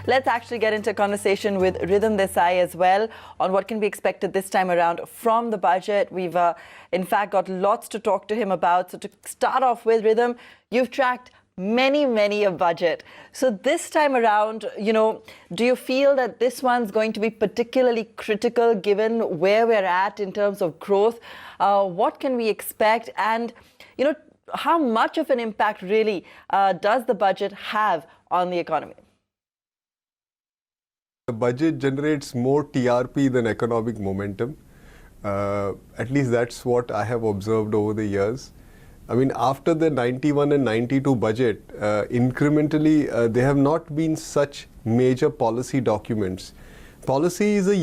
Let's actually get into a conversation with Ridham Desai as well on what can be expected this time around from the budget. We've, in fact, got lots to talk to him about. So to start off with, Ridham, you've tracked many a budget. So this time around, do you feel that this one's going to be particularly critical given where we're at in terms of growth? What can we expect? And, how much of an impact really does the budget have on the economy? The budget generates more TRP than economic momentum. At least that's what I have observed over the years. I mean, after the 91 and 92 budget, incrementally, there have not been such major policy documents. Policy is a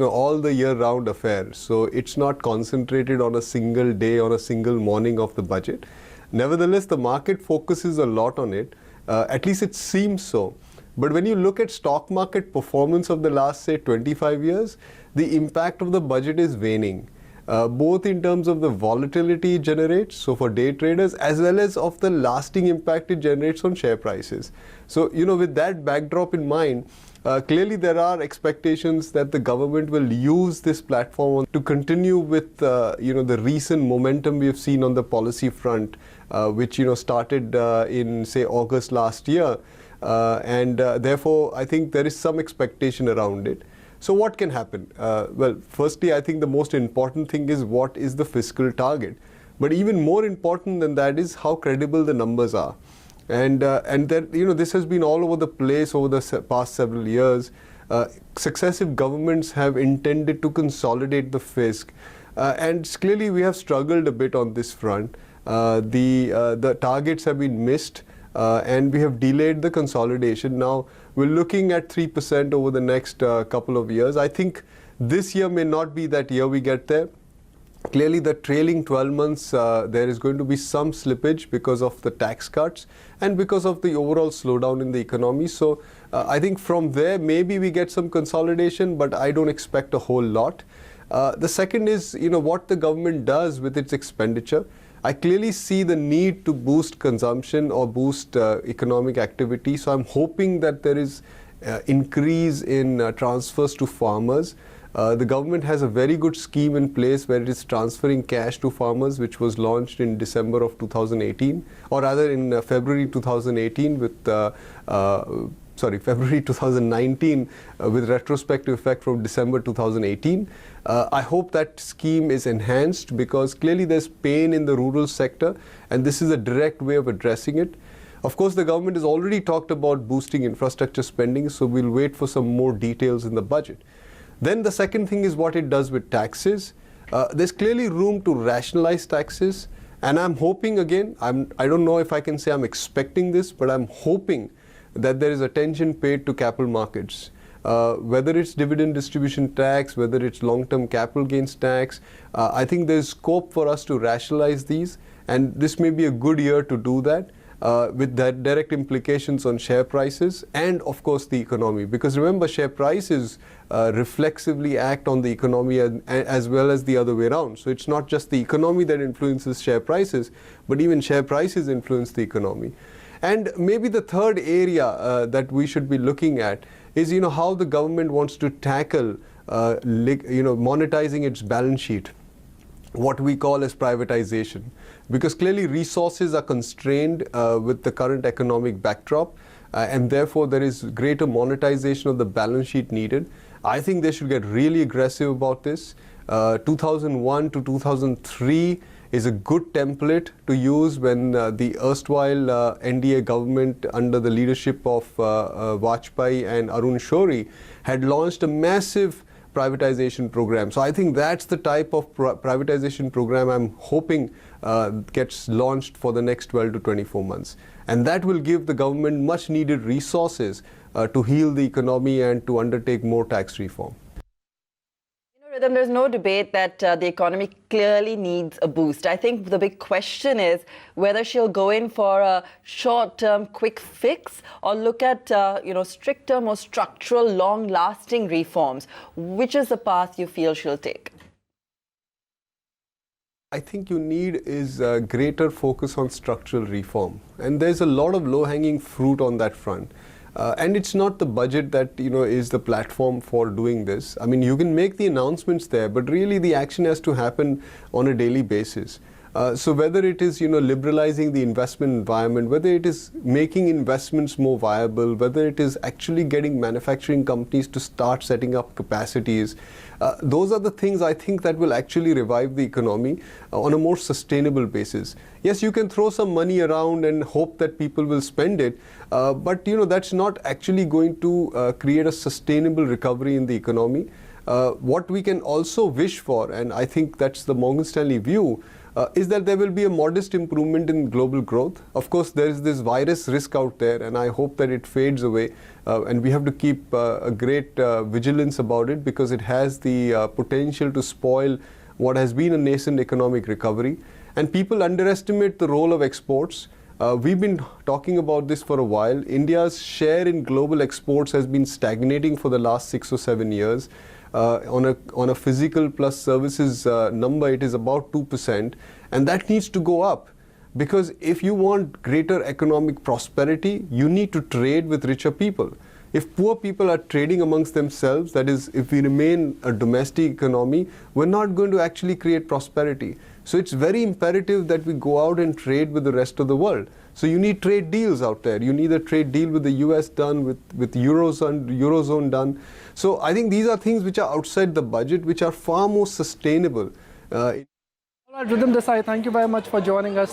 all the year round affair. So it's not concentrated on a single day, on a single morning of the budget. Nevertheless, the market focuses a lot on it. At least it seems so. But when you look at stock market performance of the last, say, 25 years, the impact of the budget is waning. Both in terms of the volatility it generates, so for day traders, as well as of the lasting impact it generates on share prices. So, with that backdrop in mind, clearly there are expectations that the government will use this platform to continue with, the recent momentum we have seen on the policy front, which, started in, say, August last year. Therefore, I think there is some expectation around it. So what can happen? Well, firstly, I think the most important thing is what is the fiscal target. But even more important than that is how credible the numbers are. And that, this has been all over the place over the past several years. Successive governments have intended to consolidate the FISC. And clearly we have struggled a bit on this front. The targets have been missed. And we have delayed the consolidation. Now, we're looking at 3% over the next couple of years. I think this year may not be that year we get there. Clearly, the trailing 12 months, there is going to be some slippage because of the tax cuts and because of the overall slowdown in the economy. So, I think from there, maybe we get some consolidation, but I don't expect a whole lot. The second is, what the government does with its expenditure. I clearly see the need to boost consumption or boost economic activity. So I'm hoping that there is increase in transfers to farmers. The government has a very good scheme in place where it is transferring cash to farmers, which was launched in December of 2018, or rather in February 2018 with February 2019 with retrospective effect from December 2018. I hope that scheme is enhanced because clearly there's pain in the rural sector and this is a direct way of addressing it. Of course, the government has already talked about boosting infrastructure spending, so we'll wait for some more details in the budget. Then the second thing is what it does with taxes. There's clearly room to rationalize taxes, and I'm hoping again, I don't know if I can say I'm expecting this, but I'm hoping that there is attention paid to capital markets. Whether it's dividend distribution tax, whether it's long-term capital gains tax, I think there's scope for us to rationalize these, and this may be a good year to do that with that direct implications on share prices and of course the economy, because remember, share prices reflexively act on the economy as well as the other way around. So it's not just the economy that influences share prices, but even share prices influence the economy. And maybe the third area that we should be looking at is, how the government wants to tackle, monetizing its balance sheet, what we call as privatization. Because clearly resources are constrained with the current economic backdrop, and therefore there is greater monetization of the balance sheet needed. I think they should get really aggressive about this. 2001 to 2003 is a good template to use when the erstwhile NDA government under the leadership of Vajpayee and Arun Shourie had launched a massive privatization program. So I think that's the type of privatization program I'm hoping gets launched for the next 12 to 24 months. And that will give the government much needed resources to heal the economy and to undertake more tax reform. Ridham, there's no debate that the economy clearly needs a boost. I think the big question is whether she'll go in for a short-term quick fix or look at, stricter, more structural, long-lasting reforms. Which is the path you feel she'll take? I think you need is a greater focus on structural reform. And there's a lot of low-hanging fruit on that front. And it's not the budget that is the platform for doing this. I mean, you can make the announcements there, but really the action has to happen on a daily basis. So whether it is liberalizing the investment environment, whether it is making investments more viable, whether it is actually getting manufacturing companies to start setting up capacities, those are the things I think that will actually revive the economy on a more sustainable basis. Yes, you can throw some money around and hope that people will spend it, but that's not actually going to create a sustainable recovery in the economy. What we can also wish for, and I think that's the Morgan Stanley view, is that there will be a modest improvement in global growth. Of course, there is this virus risk out there, and I hope that it fades away. And we have to keep a great vigilance about it, because it has the potential to spoil what has been a nascent economic recovery. And people underestimate the role of exports. We've been talking about this for a while. India's share in global exports has been stagnating for the last 6 or 7 years. On a physical plus services number, it is about 2%, and that needs to go up, because if you want greater economic prosperity, you need to trade with richer people. If poor people are trading amongst themselves, that is, if we remain a domestic economy, we're not going to actually create prosperity. So it's very imperative that we go out and trade with the rest of the world. So you need trade deals out there. You need a trade deal with the US done, with Eurozone done. So I think these are things which are outside the budget, which are far more sustainable. All right, Ridham Desai, thank you very much for joining us.